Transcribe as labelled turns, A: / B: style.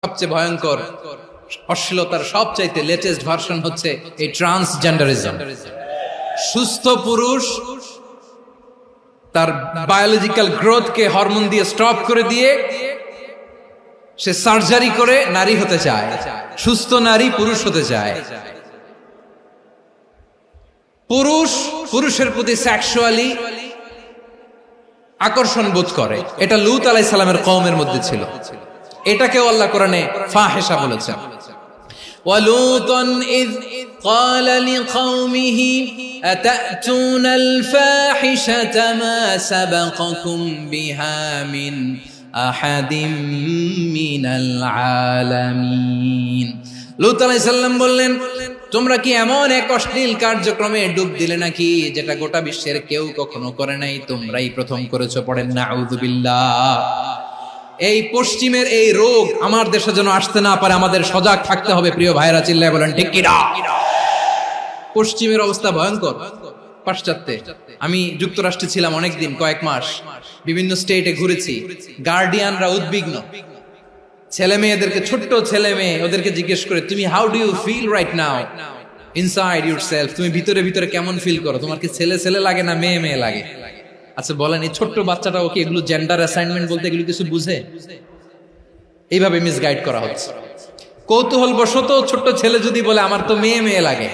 A: সবচেয়ে ভয়ঙ্কর অশ্লীলতার সবচাইতে লেটেস্ট ভার্সন হচ্ছে এই ট্রান্সজেন্ডারিজম। সুস্থ পুরুষ তার বায়োলজিক্যাল গ্রোথকে হরমোন দিয়ে স্টপ করে দিয়ে সে সার্জারি করে নারী হতে চায়, সুস্থ নারী পুরুষ হতে চায়। পুরুষ পুরুষের প্রতি সেক্সুয়ালি আকর্ষণ বোধ করে। এটা লূত আলাইহিস সালামের কওমের মধ্যে ছিল। এটাকেও আল্লাহ কোরআনে ফাহিশা বলেছেন। ওয়ালুতান ইয ক্বালা লিকাওমিহি আতাতুনাল ফাহিশাতা মা সাবাকাকুম বিহা মিন আহাদিম মিনাল আলামিন। লূত আলাইহিস সালাম বললেন, তোমরা কি এমন এক অশ্লীল কার্যক্রমে ডুব দিলে নাকি যেটা গোটা বিশ্বের কেউ কখনো করে নাই, তোমরাই প্রথম করেছো। পড়েন নাউযুবিল্লাহ। এই পশ্চিমের এই রোগ আমার দেশে যেন আসতে না পারে, আমাদের সজাগ থাকতে হবে। প্রিয় ভাইরা, চিল্লায় বলেন ঠিক কিনা? পশ্চিমের অবস্থা ভয়ঙ্কর। পাশ্চাত্যে আমি যুক্তরাষ্ট্রে ছিলাম অনেকদিন, কয়েক মাস, বিভিন্ন স্টেটে ঘুরেছি। গার্ডিয়ানরা উদ্বিগ্ন, ছেলে মেয়েদেরকে, ছোট্ট ছেলে মেয়ে, ওদেরকে জিজ্ঞেস করে, তুমি how do you feel right now inside yourself? তুমি ভিতরে ভিতরে কেমন ফিল করো? তোমার কি ছেলে ছেলে লাগে না মেয়ে মেয়ে লাগে? আচ্ছা বলেন, এই ছোট্ট বাচ্চাটা ওকে এগুলো জেন্ডার অ্যাসাইনমেন্ট বলতে এগুলো কিছু বুঝে? এইভাবে মিসগাইড করা হচ্ছে। কৌতূহল বশত ছোট্ট ছেলে যদি বলে আমার তো মেয়ে মেয়ে লাগে,